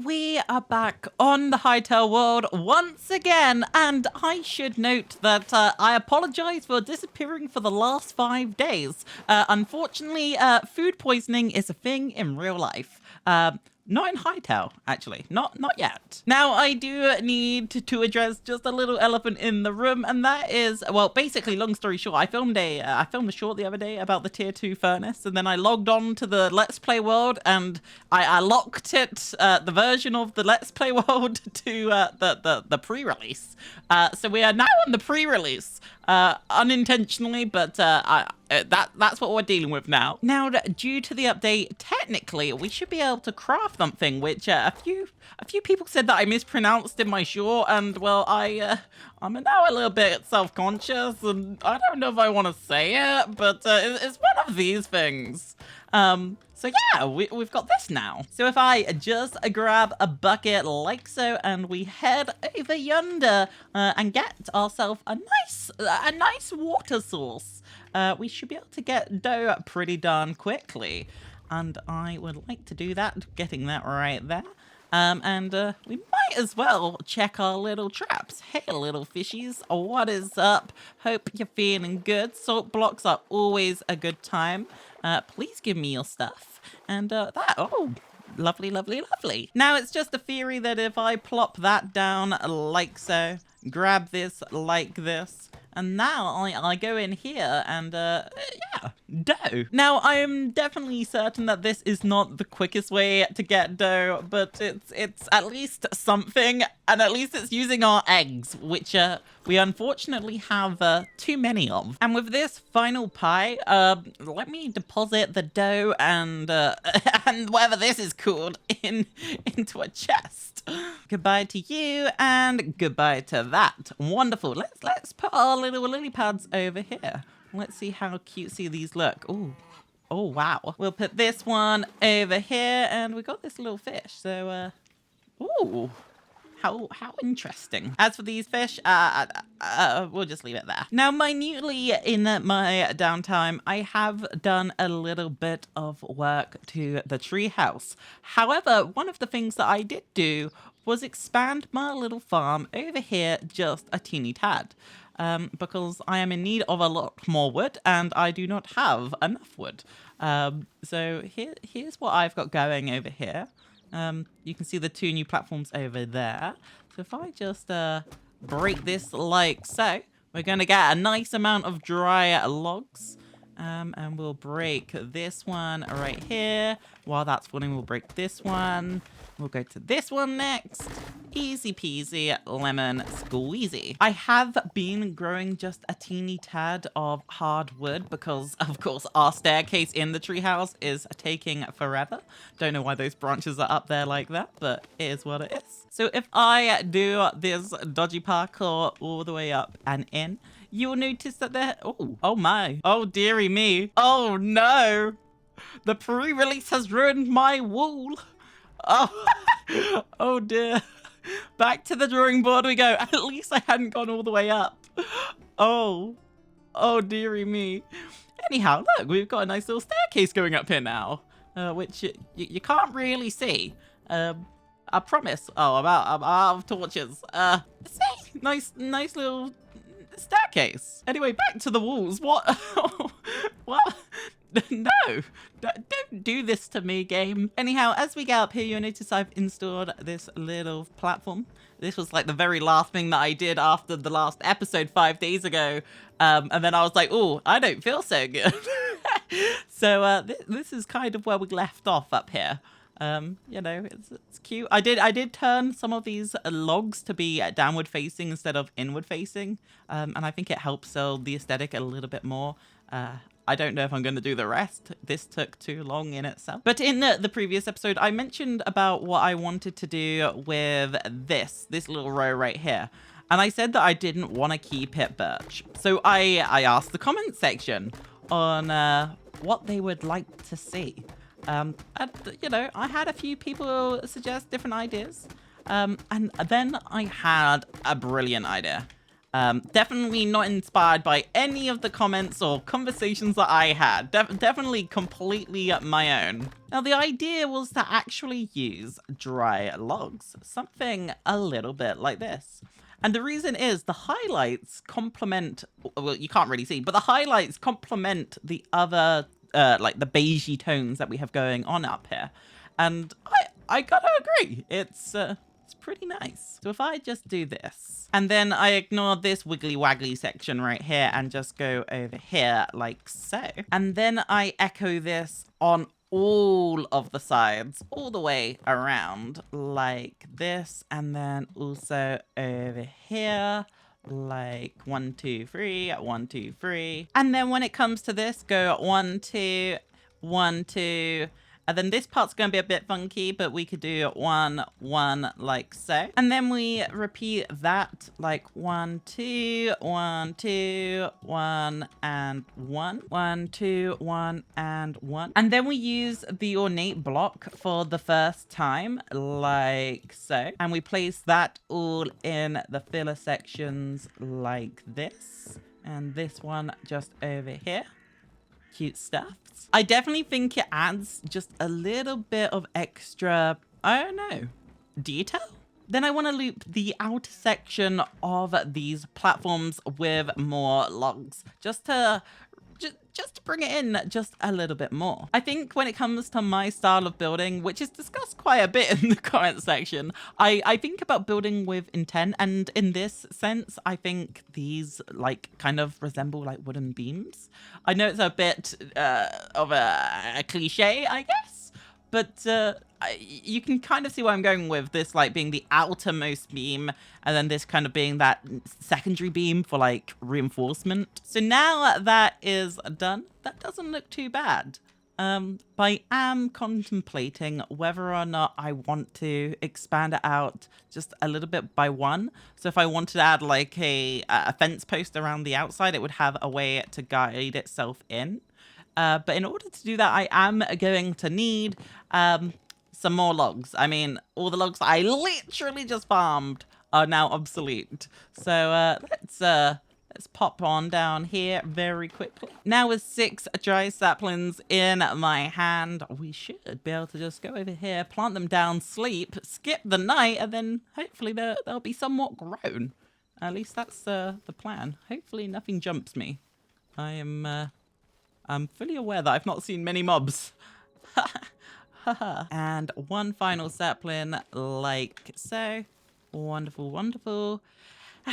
we are back on the Hytale world once again, and I should note that I apologize for disappearing for the last 5 days. Unfortunately, food poisoning is a thing in real life. Not in Hytale, actually. Not yet. Now, I do need to address just a little elephant in the room, and that is, well, basically, long story short, I filmed a short the other day about the tier 2 furnace, and then I logged on to the Let's Play world, and I locked it, the version of the Let's Play world to the pre-release. So we are now on the pre-release, unintentionally, but that's what we're dealing with now. Now, due to the update, technically, we should be able to craft something, which a few people said that I mispronounced in my short, and well, I'm now a little bit self-conscious, and I don't know if I want to say it, but it's one of these things. So yeah, we've got this now. So if I just grab a bucket like so, and we head over yonder and get ourselves a nice water source, we should be able to get dough pretty darn quickly. And I would like to do that, getting that right there. And we might as well check our little traps. Hey, little fishies, what is up? Hope you're feeling good. Salt blocks are always a good time. Please give me your stuff. And oh, lovely, lovely, lovely. Now, it's just a theory that if I plop that down like so, grab this like this, and now I go in here and, yeah, dough. Now, I am definitely certain that this is not the quickest way to get dough, but it's at least something, and at least it's using our eggs, which we unfortunately have too many of. And with this final pie, let me deposit the dough and and whatever this is called into a chest. Goodbye to you, and goodbye to that. Wonderful. Let's put our little lily pads over here. Let's see how cutesy these look. Ooh. Oh, wow. We'll put this one over here, and we got this little fish. So, ooh. How interesting. As for these fish, we'll just leave it there. Now, minutely in my downtime, I have done a little bit of work to the treehouse. However, one of the things that I did do was expand my little farm over here just a teeny tad. Because I am in need of a lot more wood, and I do not have enough wood. So here's what I've got going over here. You can see the 2 new platforms over there. So if I just break this like so, we're going to get a nice amount of dry logs. And we'll break this one right here. While that's falling, we'll break this one. We'll go to this one next. Easy peasy, lemon squeezy. I have been growing just a teeny tad of hardwood because, of course, our staircase in the treehouse is taking forever. Don't know why those branches are up there like that, but it is what it is. So if I do this dodgy parkour all the way up and in, you will notice that there... Oh my. Oh, dearie me. Oh, no. The pre-release has ruined my wool. Oh, oh dear. Back to the drawing board we go. At least I hadn't gone all the way up. Oh dearie me. Anyhow, look, we've got a nice little staircase going up here now, which you can't really see. I promise. Oh, I'm out of torches. See? Nice little staircase. Anyway, back to the walls. What? What? No, don't do this to me, game. Anyhow, as we get up here, you'll notice I've installed this little platform. This was like the very last thing that I did after the last episode 5 days ago. And then I was like, oh, I don't feel so good. So this is kind of where we left off up here. You know, it's cute. I did turn some of these logs to be downward facing instead of inward facing. And I think it helps sell the aesthetic a little bit more. I don't know if I'm going to do the rest. This took too long in itself. But in the previous episode, I mentioned about what I wanted to do with this little row right here. And I said that I didn't want to keep it birch. So I asked the comment section on what they would like to see. And, you know, I had a few people suggest different ideas. And then I had a brilliant idea. Definitely not inspired by any of the comments or conversations that I had. Definitely completely my own. Now, the idea was to actually use dry logs, something a little bit like this. And the reason is the highlights complement, well, you can't really see, but the highlights complement the other, like the beigey tones that we have going on up here. And I gotta agree, it's pretty nice. So if I just do this, and then I ignore this wiggly waggly section right here and just go over here like so. And then I echo this on all of the sides, all the way around like this. And then also over here, like 1, 2, 3, 1, 2, 3. And then when it comes to this, go 1, 2, 1, 2. And then this part's going to be a bit funky, but we could do 1, 1 like so. And then we repeat that like 1, 2, 1, 2, 1, and 1. 1, 2, 1, and 1. And then we use the ornate block for the first time, like so. And we place that all in the filler sections like this. And this one just over here. Cute stuff. I definitely think it adds just a little bit of extra, I don't know, detail. Then I want to loop the outer section of these platforms with more logs, just to bring it in just a little bit more. I think when it comes to my style of building, which is discussed quite a bit in the comment section, I think about building with intent. And in this sense, I think these like kind of resemble like wooden beams. I know it's a bit of a cliche, I guess, but you can kind of see where I'm going with this, like being the outermost beam, and then this kind of being that secondary beam for like reinforcement. So now that is done, that doesn't look too bad. But I am contemplating whether or not I want to expand it out just a little bit by 1. So if I wanted to add like a fence post around the outside, it would have a way to guide itself in. But in order to do that, I am going to need some more logs. I mean, all the logs that I literally just farmed are now obsolete. So let's pop on down here very quickly. Now with 6 dry saplings in my hand, we should be able to just go over here, plant them down, sleep, skip the night, and then hopefully they'll be somewhat grown. At least that's the plan. Hopefully nothing jumps me. I'm fully aware that I've not seen many mobs. And one final sapling like so. Wonderful, wonderful.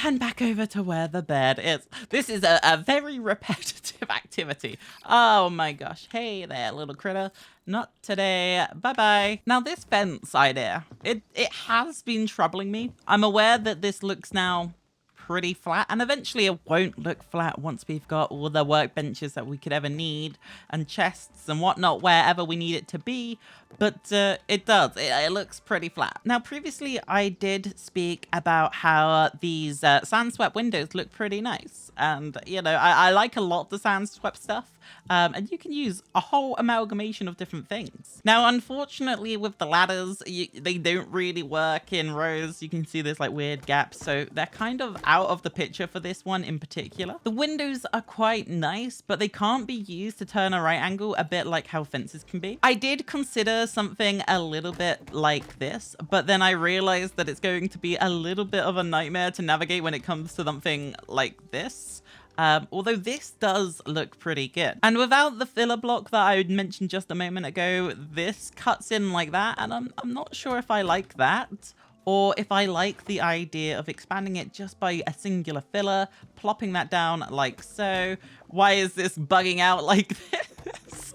And back over to where the bed is. This is a very repetitive activity. Oh my gosh. Hey there, little critter. Not today. Bye-bye. Now this fence idea, it has been troubling me. I'm aware that this looks now pretty flat, and eventually it won't look flat once we've got all the workbenches that we could ever need and chests and whatnot wherever we need it to be, but it does. It looks pretty flat. Now previously I did speak about how these sand swept windows look pretty nice, and you know, I like a lot of the sand swept stuff. And you can use a whole amalgamation of different things. Now, unfortunately, with the ladders, they don't really work in rows. You can see there's like weird gaps, so they're kind of out of the picture for this one in particular. The windows are quite nice, but they can't be used to turn a right angle, a bit like how fences can be. I did consider something a little bit like this, but then I realized that it's going to be a little bit of a nightmare to navigate when it comes to something like this. Although this does look pretty good. And without the filler block that I mentioned just a moment ago, this cuts in like that, and I'm not sure if I like that, or if I like the idea of expanding it just by a singular filler, plopping that down like so. Why is this bugging out like this?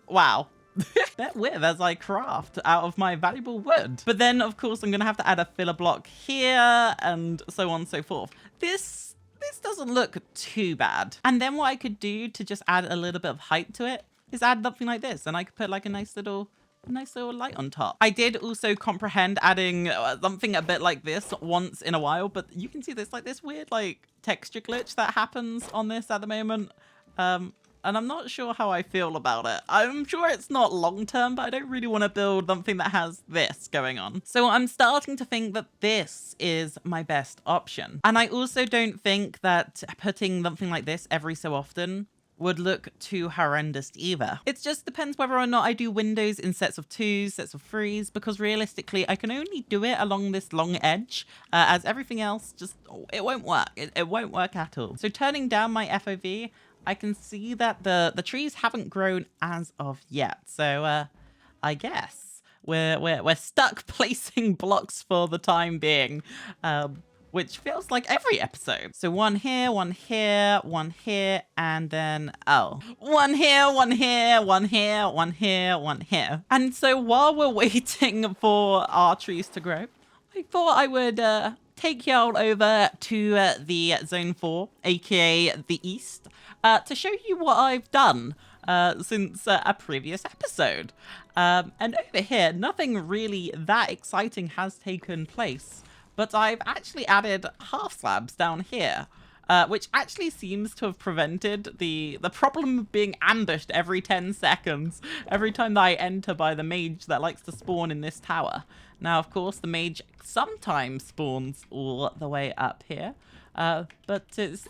Wow. Bear with as I craft out of my valuable wood. But then, of course, I'm going to have to add a filler block here, and so on and so forth. This doesn't look too bad. And then what I could do to just add a little bit of height to it is add something like this, and I could put like a nice little light on top. I did also comprehend adding something a bit like this once in a while, but you can see there's like this weird like texture glitch that happens on this at the moment. and I'm not sure how I feel about it. I'm sure it's not long term, but I don't really want to build something that has this going on. So I'm starting to think that this is my best option. And I also don't think that putting something like this every so often would look too horrendous either. It just depends whether or not I do windows in sets of 2s, sets of 3s, because realistically I can only do it along this long edge, as everything else just, it won't work. It won't work at all. So turning down my FOV, I can see that the trees haven't grown as of yet. So I guess we're stuck placing blocks for the time being. Which feels like every episode. So one here, one here, one here, and then, oh. One here, one here, one here, one here, one here. And so while we're waiting for our trees to grow, I thought I would take y'all over to the Zone 4, aka the East, to show you what I've done since a previous episode. And over here, nothing really that exciting has taken place. But I've actually added half slabs down here, which actually seems to have prevented the problem of being ambushed every 10 seconds, every time that I enter by the mage that likes to spawn in this tower. Now, of course, the mage sometimes spawns all the way up here, but it's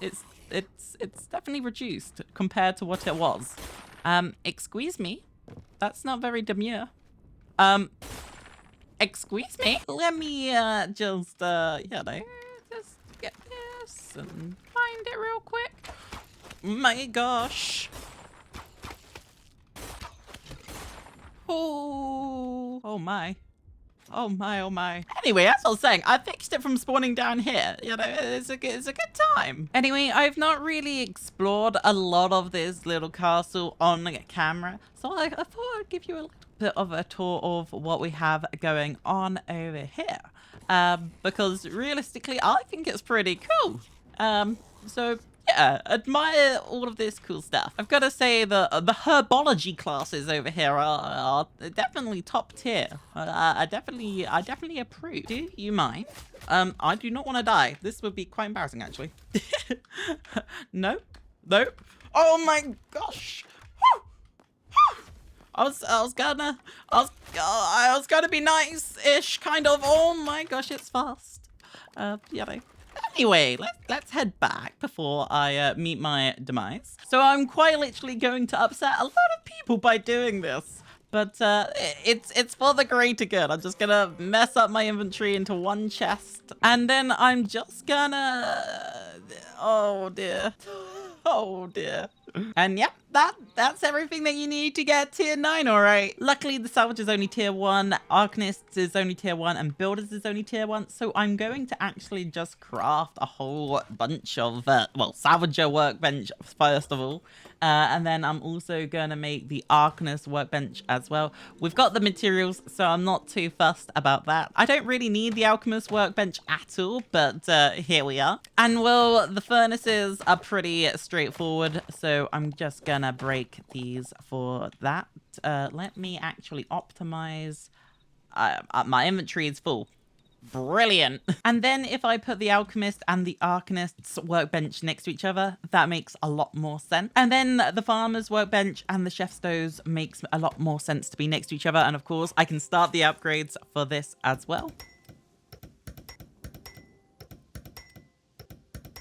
definitely reduced compared to what it was. Excuse me, that's not very demure. Excuse me? Let me just just get this and find it real quick. My gosh. Oh my. Oh my, oh my. Anyway, as I was saying, I fixed it from spawning down here. You know, it's a good time. Anyway, I've not really explored a lot of this little castle on camera, so I thought I'd give you a little bit of a tour of what we have going on over here. Because realistically, I think it's pretty cool. So yeah, admire all of this cool stuff. I've got to say the herbology classes over here are definitely top tier. I definitely approve. Do you mind? I do not want to die. This would be quite embarrassing, actually. Nope. Nope. Oh my gosh. Woo! Woo! I was gonna be nice-ish, kind of. Oh my gosh, it's fast. You know. Anyway, let's head back before I meet my demise. So I'm quite literally going to upset a lot of people by doing this. But it's for the greater good. I'm just gonna mess up my inventory into one chest. And then I'm just gonna... Oh dear. Oh dear. And yep, that's everything that you need to get tier 9, alright. Luckily, the salvage is only tier 1, Arcanist is only tier 1, and Builders is only tier 1. So I'm going to actually just craft a whole bunch of, well, Salvager workbench first of all. And then I'm also going to make the Arcanist workbench as well. We've got the materials, so I'm not too fussed about that. I don't really need the Alchemist workbench at all, but here we are. And well, the furnaces are pretty straightforward, so I'm just gonna break these for that. Let me actually optimize. My inventory is full. Brilliant. And then if I put the Alchemist and the Arcanist's workbench next to each other, that makes a lot more sense. And then the Farmer's workbench and the Chef's stoves makes a lot more sense to be next to each other. And of course, I can start the upgrades for this as well.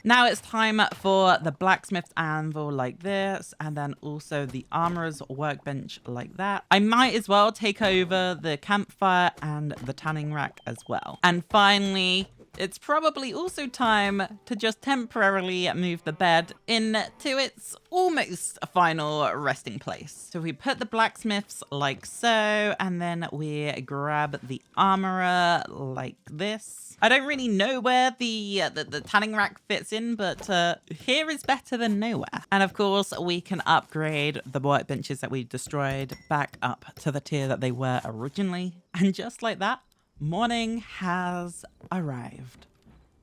Now it's time for the blacksmith's anvil like this, and then also the armorer's workbench like that. I might as well take over the campfire and the tanning rack as well. And finally, it's probably also time to just temporarily move the bed into its almost final resting place. So we put the blacksmiths like so, and then we grab the armorer like this. I don't really know where the tanning rack fits in, but here is better than nowhere. And of course, we can upgrade the workbenches that we destroyed back up to the tier that they were originally. And just like that, morning has arrived.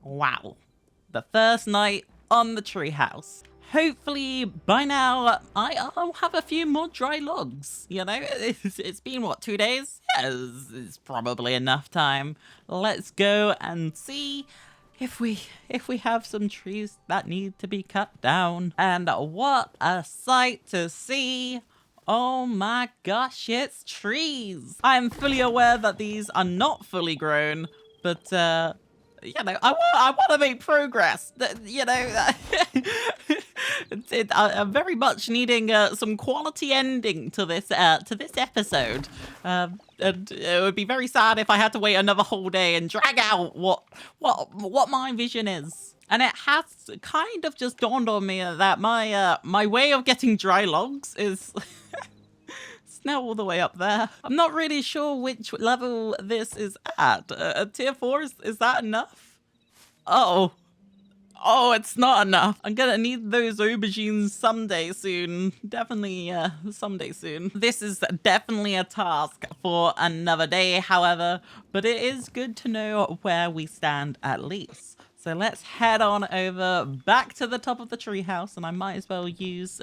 Wow. The first night on the treehouse. Hopefully by now I'll have a few more dry logs. You know, it's been what, 2 days? Yeah, it's probably enough time. Let's go and see if we have some trees that need to be cut down. And what a sight to see. Oh my gosh, it's trees. I am fully aware that these are not fully grown, but you know, I want to make progress. You know, I'm very much needing some quality ending to this episode. And it would be very sad if I had to wait another whole day and drag out what my vision is. And it has kind of just dawned on me that my way of getting dry logs is it's now all the way up there. I'm not really sure which level this is at. Tier 4, is that enough? Uh-oh. Oh, it's not enough. I'm gonna need those aubergines someday soon. Definitely someday soon. This is definitely a task for another day, however, but it is good to know where we stand at least. So let's head on over back to the top of the treehouse, and I might as well use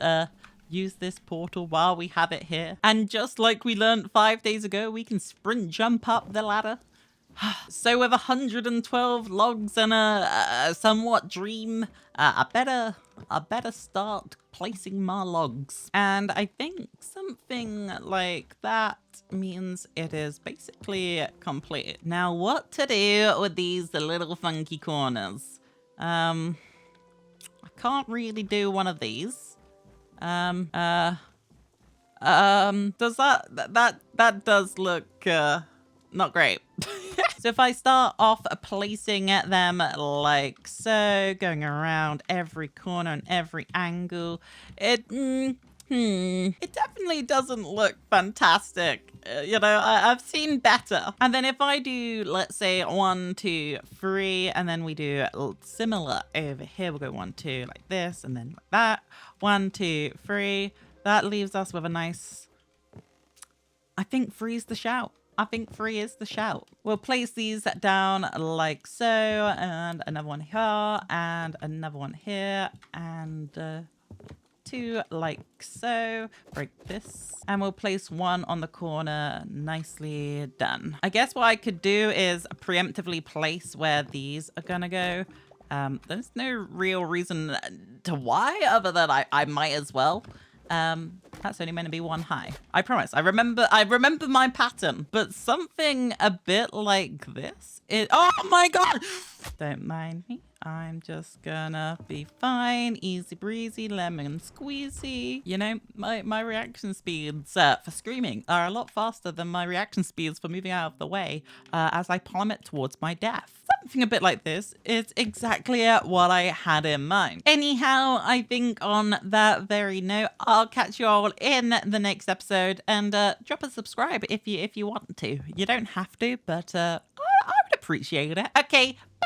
this portal while we have it here. And just like we learned 5 days ago, we can sprint jump up the ladder. So with 112 logs and a somewhat dream, I better start placing my logs. And I think something like that means it is basically complete. Now what to do with these little funky corners? I can't really do one of these. Does that does look not great. So if I start off placing them like so, going around every corner and every angle, it definitely doesn't look fantastic. You know, I've seen better. And then if I do, let's say 1, 2, 3, and then we do similar over here, we'll go 1, 2 like this, and then like that. 1, 2, 3. That leaves us with a nice, I think 3 is the shout. I think 3 is the shout. We'll place these down like so, and another one here, and another one here, and 2 like so. Break this. And we'll place 1 on the corner. Nicely done. I guess what I could do is preemptively place where these are gonna go. There's no real reason to why, other than I might as well. That's only meant to be 1 high. I promise. I remember my pattern, but something a bit like this. Oh my god! Don't mind me. I'm just gonna be fine. Easy breezy, lemon squeezy. You know, my reaction speeds for screaming are a lot faster than my reaction speeds for moving out of the way as I plummet towards my death. Something a bit like this is exactly what I had in mind. Anyhow, I think on that very note, I'll catch you all in the next episode, and drop a subscribe if you want to. You don't have to, but I would appreciate it. Okay, bye.